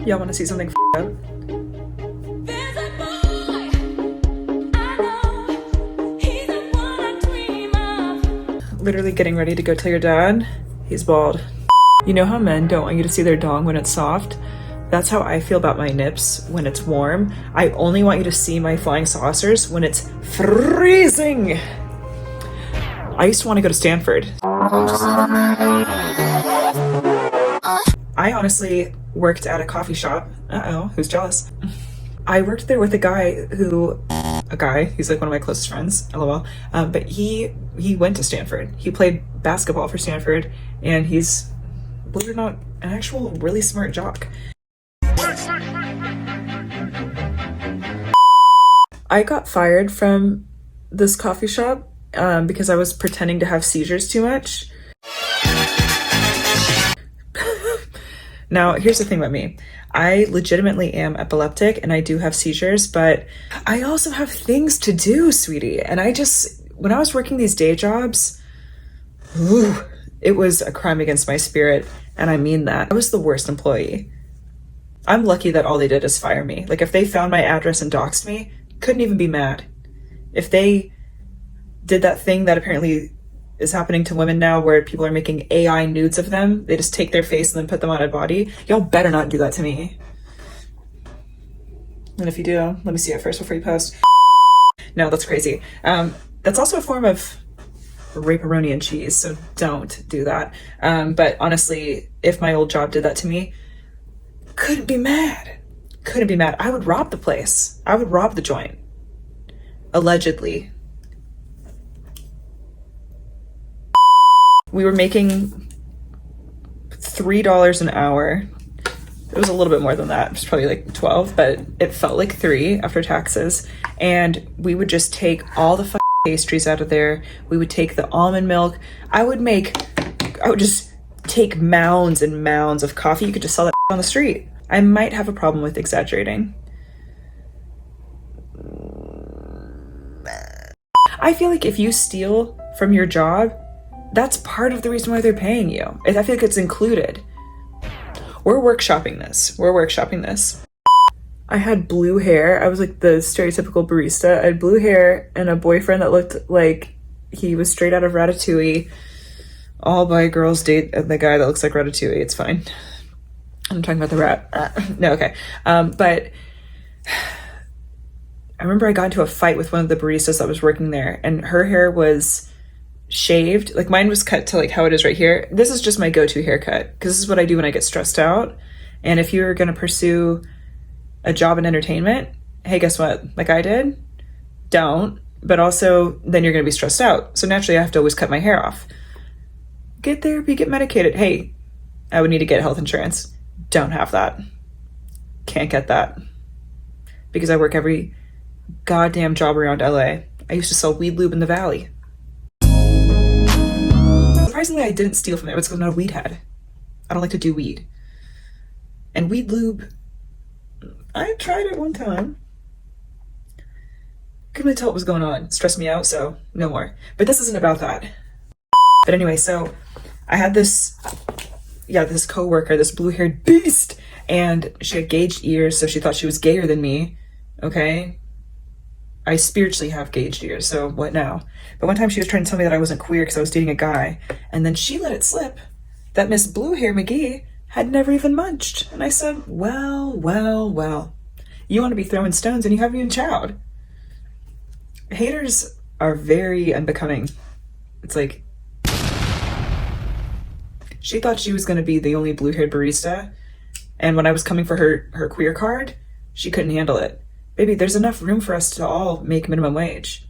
Y'all want to see something up? Literally getting ready to go tell your dad he's bald. You know how men don't want you to see their dong when it's soft? That's how I feel about my nips when it's warm. I only want you to see my flying saucers when it's freezing. I used to want to go to Stanford. I honestly worked at a coffee shop. Uh-oh, who's jealous? I worked there with a guy, he's like one of my closest friends, lol. But he went to Stanford. He played basketball for Stanford, and he's, believe it or not, an actual really smart jock. I got fired from this coffee shop because I was pretending to have seizures too much. Now, here's the thing about me. I legitimately am epileptic and I do have seizures, but I also have things to do, sweetie. And when I was working these day jobs, it was a crime against my spirit. And I mean that. I was the worst employee. I'm lucky that all they did is fire me. Like, if they found my address and doxed me, couldn't even be mad. If they did that thing that apparently is happening to women now where people are making AI nudes of them, they just take their face and then put them on a body. Y'all better not do that to me. And if you do, let me see it first before you post. No, that's crazy. That's also a form of rape-a-roni and cheese, so don't do that. But honestly, if my old job did that to me, couldn't be mad. Couldn't be mad. I would rob the place. I would rob the joint. Allegedly. We were making $3 an hour. It was a little bit more than that. It was probably like 12, but it felt like 3 after taxes. And we would just take all the pastries out of there. We would take the almond milk. I would just take mounds and mounds of coffee. You could just sell that on the street. I might have a problem with exaggerating. I feel like if you steal from your job, that's part of the reason why they're paying you. I feel like it's included. We're workshopping this. I had blue hair. I was like the stereotypical barista. I had blue hair and a boyfriend that looked like he was straight out of Ratatouille. All by girls date the guy that looks like Ratatouille. It's fine. I'm talking about the rat. No, okay. But I remember I got into a fight with one of the baristas that was working there, and her hair was shaved. Like, mine was cut to like how it is right here. This is just my go-to haircut because this is what I do when I get stressed out. And if you're going to pursue a job in entertainment, hey, guess what? Like I did, don't. But also then you're going to be stressed out. So naturally I have to always cut my hair off. Get therapy, get medicated. Hey, I would need to get health insurance. Don't have that. Can't get that. Because I work every goddamn job around LA. I used to sell weed lube in the Valley. Surprisingly, I didn't steal from there. It's because I'm not a weed head. I don't like to do weed. And weed lube, I tried it one time. Couldn't really tell what was going on. Stressed me out, so no more. But this isn't about that. But anyway, so I had this coworker, this blue-haired beast, and she had gauged ears, so she thought she was gayer than me. Okay? I spiritually have gauged ears, so what now? But one time she was trying to tell me that I wasn't queer because I was dating a guy, and then she let it slip that Miss Blue Hair McGee had never even munched. And I said, well. You want to be throwing stones and you haven't even chowed. Haters are very unbecoming. It's like, she thought she was going to be the only blue-haired barista, and when I was coming for her queer card, she couldn't handle it. Baby, there's enough room for us to all make minimum wage.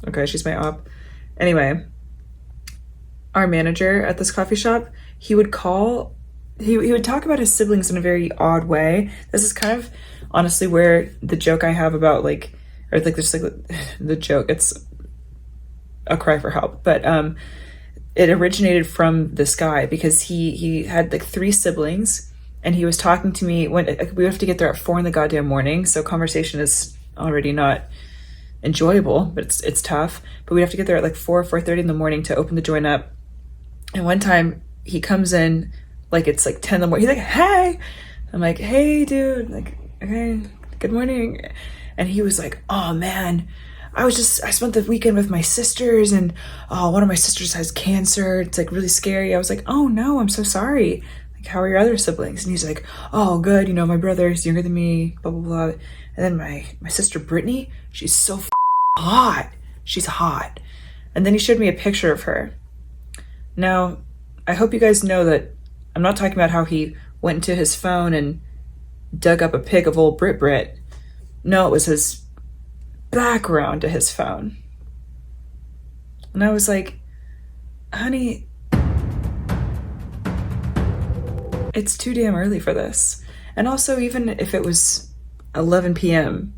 Okay, she's my op. Anyway, our manager at this coffee shop, he would talk about his siblings in a very odd way. This is kind of honestly where the joke I have about the joke, it's a cry for help. But it originated from this guy because he had like 3 siblings. And he was talking to me when we have to get there at 4 in the goddamn morning. So conversation is already not enjoyable, but it's tough. But we have to get there at like 4:30 in the morning to open the joint up. And one time he comes in Like it's like 10 in the morning. He's like, hey. I'm like, hey, dude. Like, okay, good morning. And he was like, oh man, I spent the weekend with my sisters, and one of my sisters has cancer. It's like really scary. I was like, oh no, I'm so sorry. Like, how are your other siblings? And he's like, oh, good. You know, my brother's younger than me, blah, blah, blah. And then my sister Brittany, she's so hot. She's hot. And then he showed me a picture of her. Now, I hope you guys know that I'm not talking about how he went into his phone and dug up a pic of old Brit. No, it was his background to his phone. And I was like, honey, it's too damn early for this. And also, even if it was 11 p.m.,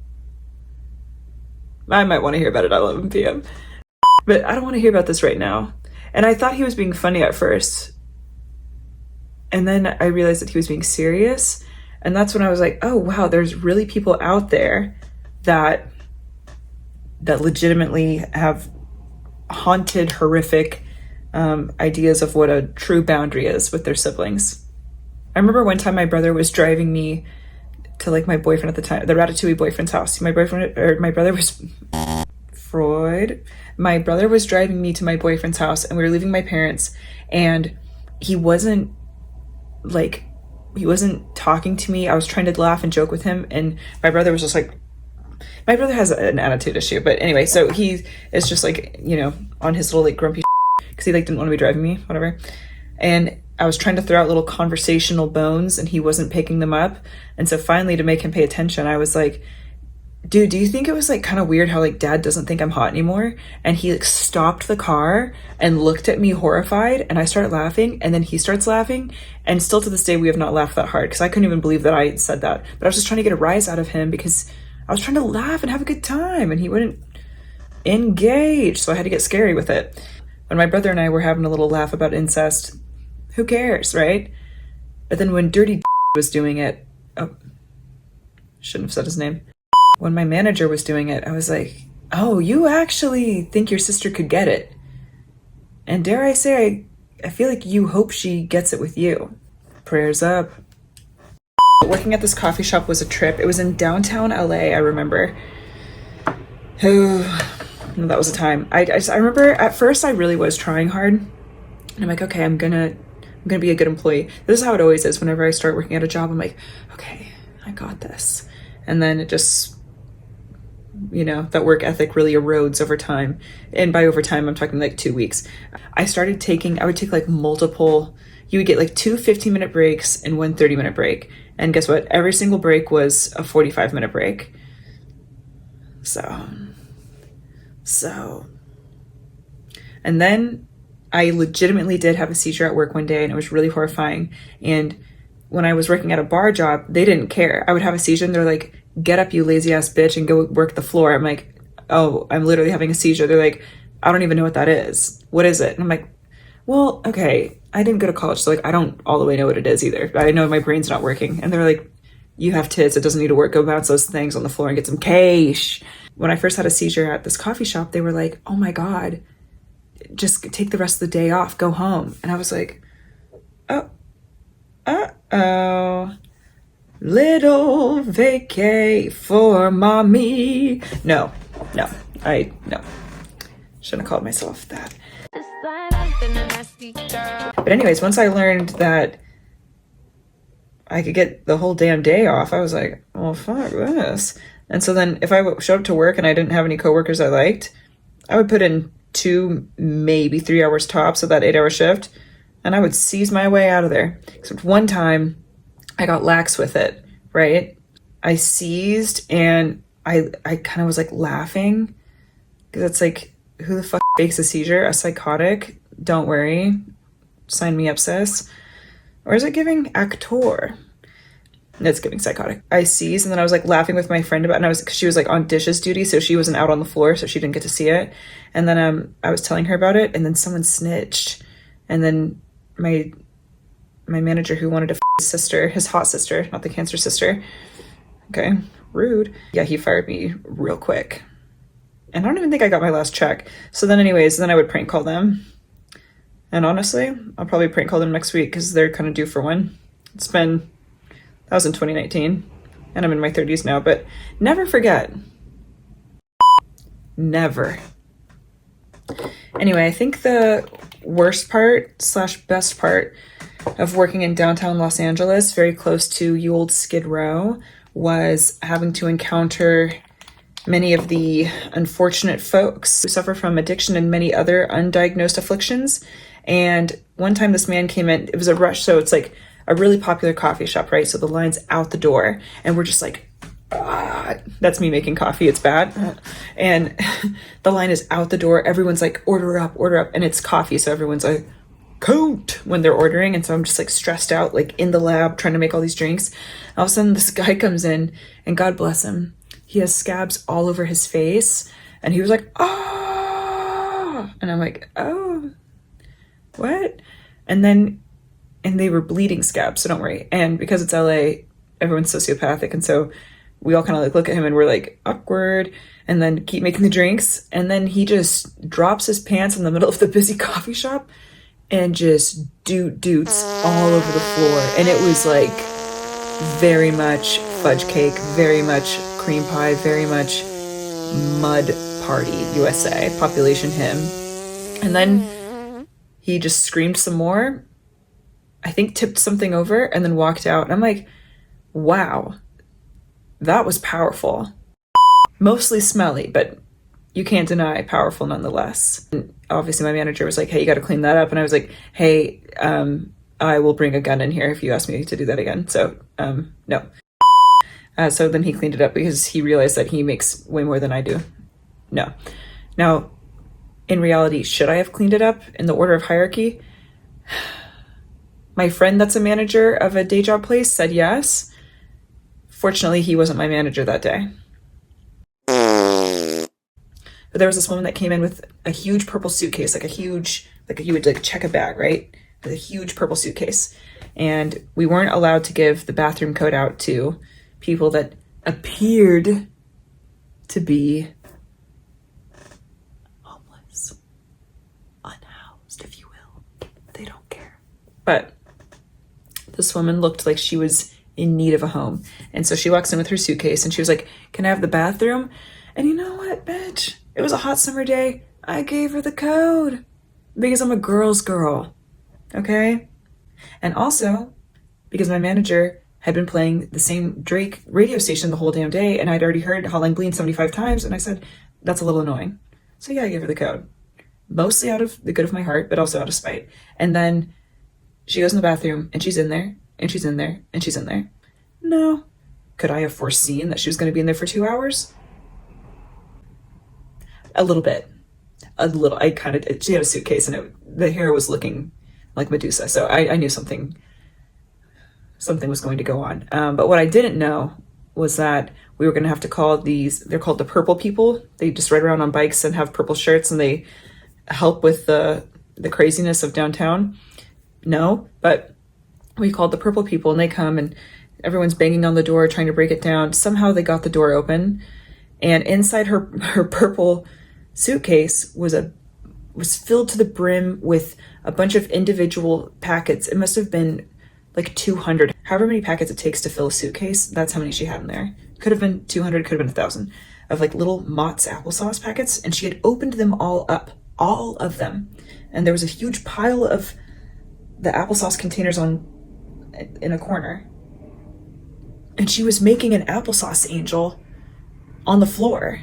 I might want to hear about it at 11 p.m. But I don't want to hear about this right now. And I thought he was being funny at first. And then I realized that he was being serious. And that's when I was like, oh, wow, there's really people out there that legitimately have haunted, horrific ideas of what a true boundary is with their siblings. I remember one time my brother was driving me to like my boyfriend at the time, the Ratatouille boyfriend's house. My brother was Freud. My brother was driving me to my boyfriend's house, and we were leaving my parents, and he wasn't talking to me. I was trying to laugh and joke with him, and my brother was just like, my brother has an attitude issue, but anyway, so he is just like, you know, on his little like grumpy because he like didn't want to be driving me, whatever. And I was trying to throw out little conversational bones, and he wasn't picking them up. And so finally, to make him pay attention, I was like, dude, do you think it was like kind of weird how like dad doesn't think I'm hot anymore? And he like stopped the car and looked at me horrified, and I started laughing, and then he starts laughing, and still to this day we have not laughed that hard because I couldn't even believe that I said that. But I was just trying to get a rise out of him because I was trying to laugh and have a good time, and he wouldn't engage, so I had to get scary with it. When my brother and I were having a little laugh about incest, who cares, right? But then when Dirty was doing it, oh, shouldn't have said his name. When my manager was doing it, I was like, oh, you actually think your sister could get it. And dare I say, I feel like you hope she gets it with you. Prayers up. Working at this coffee shop was a trip. It was in downtown LA, I remember. Oh, that was a time. I remember at first I really was trying hard. And I'm like, okay, I'm gonna be a good employee. This is how it always is. Whenever I start working at a job, I'm like, okay, I got this. And then it just, you know, that work ethic really erodes over time. And by over time, I'm talking like 2 weeks. I would take like multiple, you would get like 2 15-minute breaks and 1 30-minute break. And guess what? Every single break was a 45-minute break. So. And then I legitimately did have a seizure at work one day, and it was really horrifying. And when I was working at a bar job, they didn't care. I would have a seizure, and they're like, get up, you lazy ass bitch, and go work the floor. I'm like, oh, I'm literally having a seizure. They're like, I don't even know what that is. What is it? And I'm like, well, okay, I didn't go to college, so like I don't all the way know what it is either. But I know my brain's not working. And they're like, you have tits, it doesn't need to work. Go bounce those things on the floor and get some cash. When I first had a seizure at this coffee shop, they were like, oh my God, just take the rest of the day off, go home. And I was like, oh, little vacay for mommy. No. Shouldn't have called myself that. But anyways, once I learned that I could get the whole damn day off, I was like, well, fuck this. And so then if I showed up to work and I didn't have any coworkers I liked, I would put in 2, maybe 3 hours tops of that 8-hour shift, and I would seize my way out of there. Except one time I got lax with it, right? I seized, and I kind of was like laughing because it's like, who the fuck fakes a seizure? A psychotic? Don't worry. Sign me up, sis. Or is it giving actor? It's giving psychotic. I seized, and then I was like laughing with my friend about it, and she was like on dishes duty, so she wasn't out on the floor, so she didn't get to see it. And then I was telling her about it, and then someone snitched. And then my manager, who wanted to his sister, his hot sister, not the cancer sister. Okay, rude. Yeah, he fired me real quick. And I don't even think I got my last check. So then anyways, then I would prank call them. And honestly, I'll probably prank call them next week because they're kind of due for one. That was in 2019, and I'm in my 30s now, but never forget. Never. Anyway, I think the worst part / best part of working in downtown Los Angeles, very close to ye old Skid Row, was having to encounter many of the unfortunate folks who suffer from addiction and many other undiagnosed afflictions. And one time this man came in, it was a rush, so it's like a really popular coffee shop, right? So the line's out the door, and we're just like, that's me making coffee, it's bad. And the line is out the door, everyone's like, order up, and it's coffee, so everyone's like, coat when they're ordering. And so I'm just like stressed out, like in the lab trying to make all these drinks. All of a sudden this guy comes in, and God bless him, he has scabs all over his face, and he was like, oh, and I'm like, oh, what? And they were bleeding scabs, so don't worry. And because it's LA, everyone's sociopathic, and so we all kind of like look at him and we're like, awkward, and then keep making the drinks. And then he just drops his pants in the middle of the busy coffee shop and just doots all over the floor. And it was like very much fudge cake, very much cream pie, very much mud party USA, population him. And then he just screamed some more, I think tipped something over, and then walked out. And I'm like, wow, that was powerful. Mostly smelly, but you can't deny powerful nonetheless. And obviously my manager was like, hey, you got to clean that up. And I was like, hey, I will bring a gun in here if you ask me to do that again. So, no. So then he cleaned it up because he realized that he makes way more than I do. No. Now, in reality, should I have cleaned it up in the order of hierarchy? My friend that's a manager of a day job place said yes. Fortunately, he wasn't my manager that day. But there was this woman that came in with a huge purple suitcase, like you would like check a bag, right? With a huge purple suitcase. And we weren't allowed to give the bathroom code out to people that appeared to be homeless, unhoused, if you will. They don't care. But this woman looked like she was in need of a home. And so she walks in with her suitcase and she was like, can I have the bathroom? And you know what, bitch? It was a hot summer day. I gave her the code because I'm a girl's girl. Okay? And also because my manager had been playing the same Drake radio station the whole damn day, and I'd already heard Hotline Bling 75 times, and I said, that's a little annoying. So yeah, I gave her the code. Mostly out of the good of my heart, but also out of spite. And then she goes in the bathroom, and she's in there, and she's in there, and she's in there. No. Could I have foreseen that she was going to be in there for 2 hours? A little bit. A little. She had a suitcase, and the hair was looking like Medusa, so I knew something was going to go on. But what I didn't know was that we were going to have to call they're called the purple people. They just ride around on bikes and have purple shirts, and they help with the craziness of downtown. No, but we called the purple people, and they come, and everyone's banging on the door trying to break it down. Somehow they got the door open, and inside her purple suitcase was filled to the brim with a bunch of individual packets. It must have been like 200, however many packets it takes to fill a suitcase. That's how many she had in there. Could have been 200, could have been 1,000 of like little Mott's applesauce packets. And she had opened them all up, all of them. And there was a huge pile of the applesauce containers in a corner. And she was making an applesauce angel on the floor.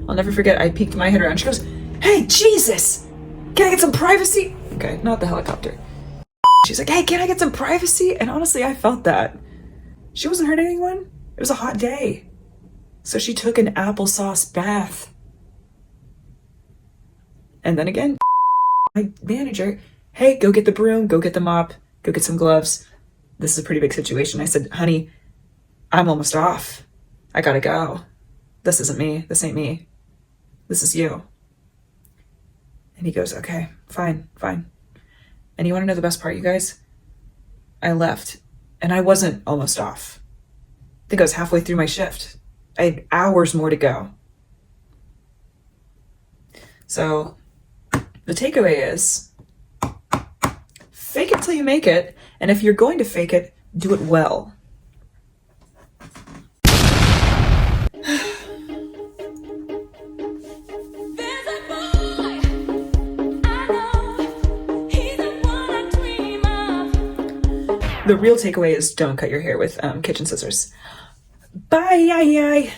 I'll never forget, I peeked my head around. She goes, hey, Jesus, can I get some privacy? Okay, not the helicopter. She's like, hey, can I get some privacy? And honestly, I felt that. She wasn't hurting anyone. It was a hot day. So she took an applesauce bath. And then again, my manager, hey, go get the broom, go get the mop, go get some gloves. This is a pretty big situation. I said, honey, I'm almost off. I gotta go. This isn't me. This ain't me. This is you. And he goes, okay, fine. And you want to know the best part, you guys? I left, and I wasn't almost off. I think I was halfway through my shift. I had hours more to go. So The takeaway is fake it till you make it, and if you're going to fake it, do it well. The real takeaway is don't cut your hair with kitchen scissors. Bye.